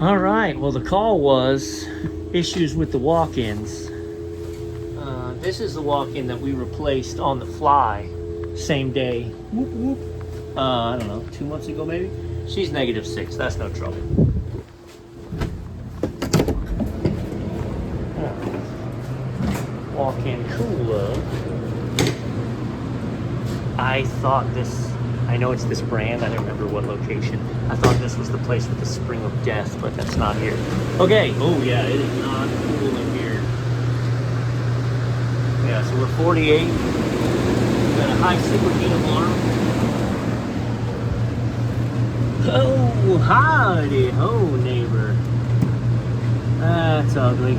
All right, well, the call was issues with the walk-ins. This is the walk-in that we replaced on the fly, same day. Whoop, whoop. I don't know, 2 months ago maybe? She's -6, that's no trouble. Walk-in cooler. I thought this, I know it's this brand, I don't remember what location. I thought this was the place with the spring of death, but that's not here. Okay, oh yeah, it is not cool in here. Yeah, so we're 48. We've got a high superheat alarm. Oh, howdy ho, neighbor. That's ugly.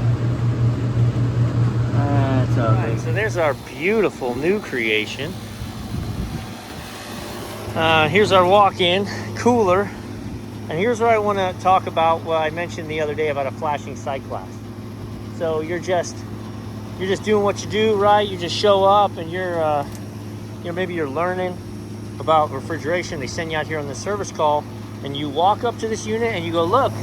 That's ugly. Right, so there's our beautiful new creation. Here's our walk-in cooler. And here's where I want to talk about what I mentioned the other day about a flashing sight glass. So you're just doing what you do, right? You just show up and maybe you're learning about refrigeration. They send you out here on the service call and you walk up to this unit and you go, look.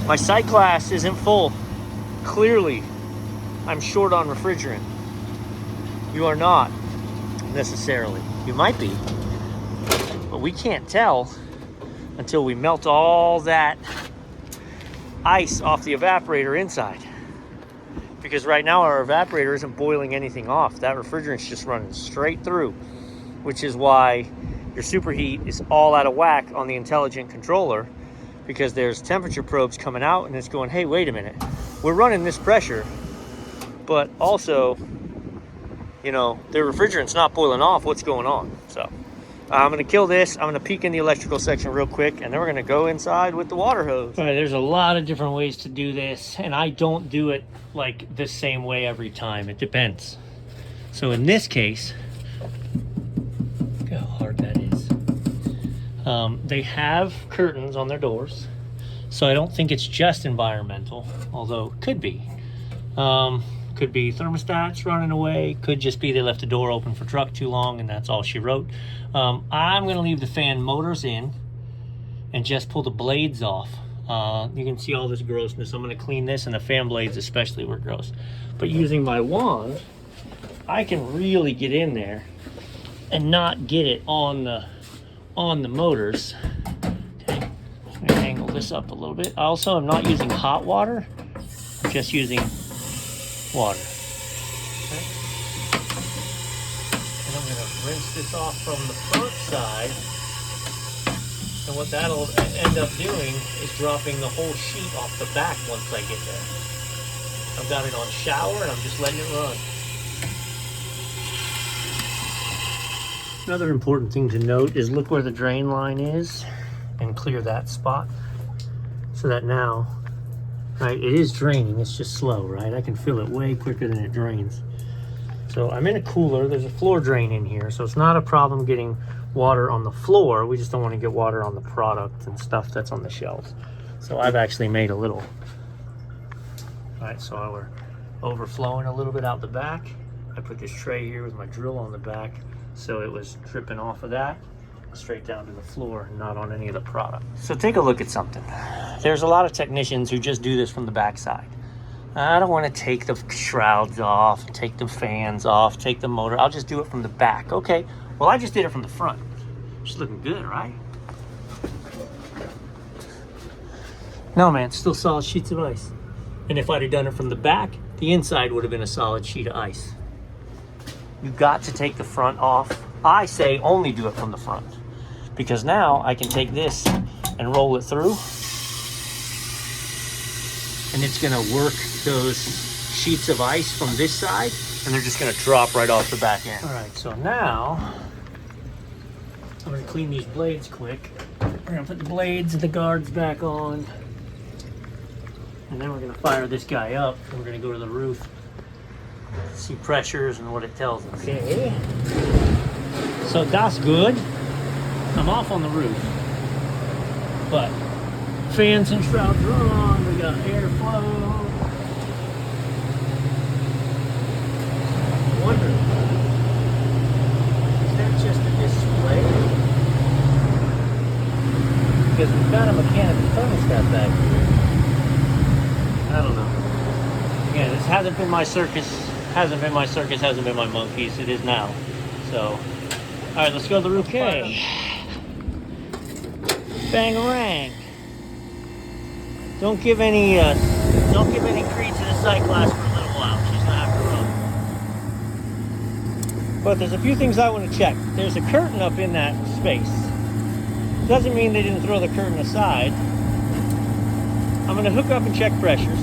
My sight glass isn't full. Clearly, I'm short on refrigerant. You are not necessarily. You might be, but we can't tell until we melt all that ice off the evaporator inside. Because right now our evaporator isn't boiling anything off. That refrigerant's just running straight through, which is why your superheat is all out of whack on the intelligent controller, because there's temperature probes coming out and it's going, hey, wait a minute. We're running this pressure, but also, the refrigerant's not boiling off. What's going on? So I'm going to kill this. I'm going to peek in the electrical section real quick, and then we're going to go inside with the water hose. All right, there's a lot of different ways to do this, and I don't do it like the same way every time. It depends. So in this case, look how hard that is. They have curtains on their doors, so I don't think it's just environmental, although it could be. Could be thermostats running away. Could just be they left the door open for truck too long and that's all she wrote. I'm gonna leave the fan motors in and just pull the blades off. You can see all this grossness. I'm gonna clean this, and the fan blades especially were gross. But using my wand, I can really get in there and not get it on the motors. Okay, I'm gonna angle this up a little bit. Also, I'm not using hot water, I'm just using water. Okay. And I'm going to rinse this off from the front side. And what that'll end up doing is dropping the whole sheet off the back once I get there. I've got it on shower and I'm just letting it run. Another important thing to note is look where the drain line is and clear that spot, so that now, right, it is draining, it's just slow, right? I can fill it way quicker than it drains. So I'm in a cooler, there's a floor drain in here, so it's not a problem getting water on the floor. We just don't want to get water on the product and stuff that's on the shelves. So I've actually made a little, all right, so we're overflowing a little bit out the back. I put this tray here with my drill on the back, so it was dripping off of that straight down to the floor, not on any of the product. So take a look at something. There's a lot of technicians who just do this from the backside. I don't want to take the shrouds off, take the fans off, take the motor. I'll just do it from the back. Okay, well, I just did it from the front. It's looking good, right? No, man, still solid sheets of ice. And if I'd have done it from the back, the inside would have been a solid sheet of ice. You got to take the front off. I say only do it from the front, because now I can take this and roll it through, and it's gonna work those sheets of ice from this side, and they're just gonna drop right off the back end. All right, so now I'm gonna clean these blades quick. We're gonna put the blades and the guards back on, and then we're gonna fire this guy up, and we're gonna go to the roof, see pressures and what it tells us. Okay. So that's good. I'm off on the roof, but fans and shrouds are on. We got airflow. Wonderful. because we've got a mechanical thermostat back here. I don't know. Again, this hasn't been my circus, hasn't been my monkeys. It is now. So, all right, let's go to the roof. Okay. Bangarang. Don't give any creed to the Cyclass for a little while. She's gonna have to run. But there's a few things I want to check. There's a curtain up in that space. Doesn't mean they didn't throw the curtain aside. I'm gonna hook up and check pressures.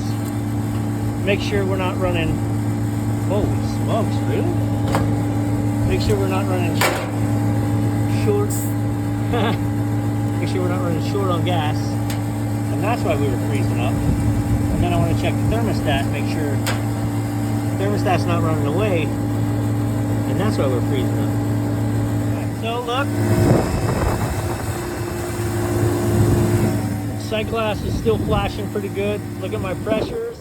Make sure we're not running. Holy smokes, really? Make sure we're not running short. Make sure we're not running short on gas. And that's why we were freezing up. And then I want to check the thermostat, make sure the thermostat's not running away. And that's why we're freezing up. Right, so look. Cyclass is still flashing pretty good. Look at my pressures.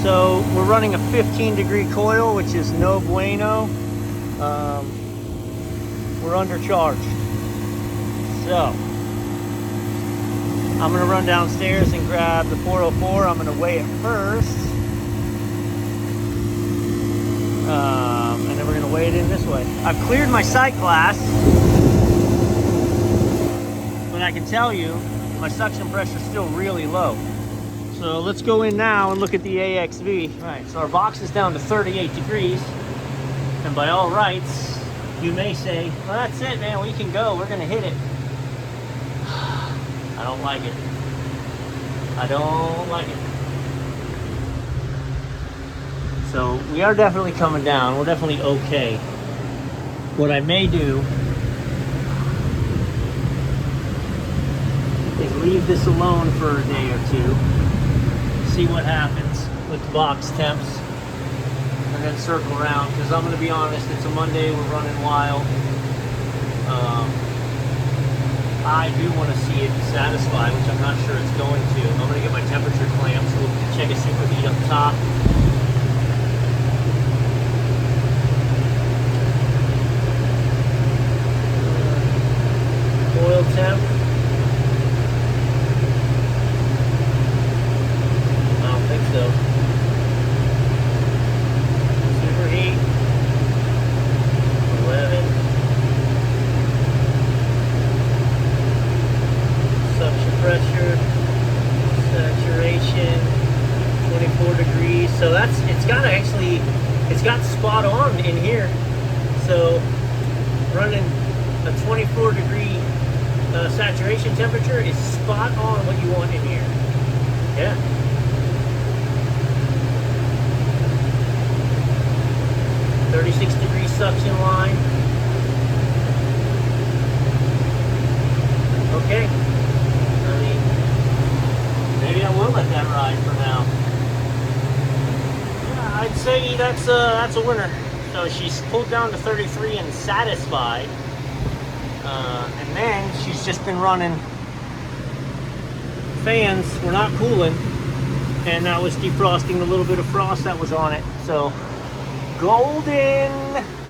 So we're running a 15-degree coil, which is no bueno. We're undercharged. So I'm gonna run downstairs and grab the 404. I'm gonna weigh it first. And then we're gonna weigh it in this way. I've cleared my Cyclass, but I can tell you my suction pressure is still really low. So let's go in now and look at the AXV. All right, so our box is down to 38 degrees. And by all rights, you may say, well, that's it, man, we can go, we're gonna hit it. I don't like it. I don't like it. So we are definitely coming down. We're definitely okay. What I may do is leave this alone for a day or two, see what happens with the box temps, and then circle around, because I'm going to be honest, it's a Monday, we're running wild. I do want to see it satisfy, which I'm not sure it's going to. I'm going to get my temperature clamps, so we'll check a superheat up top. Oil temp. I don't think so. Superheat. 11. Suction pressure. Saturation. 24 degrees. So it's got spot on in here. So running a 24 degree saturation temperature is spot on what you want in here. Yeah. .36 suction line. Okay. I mean, maybe I will let that ride for now. Yeah, I'd say that's a winner. So she's pulled down to 33 and satisfied. And then she's just been running fans. We're not cooling, and that was defrosting the little bit of frost that was on it. So golden.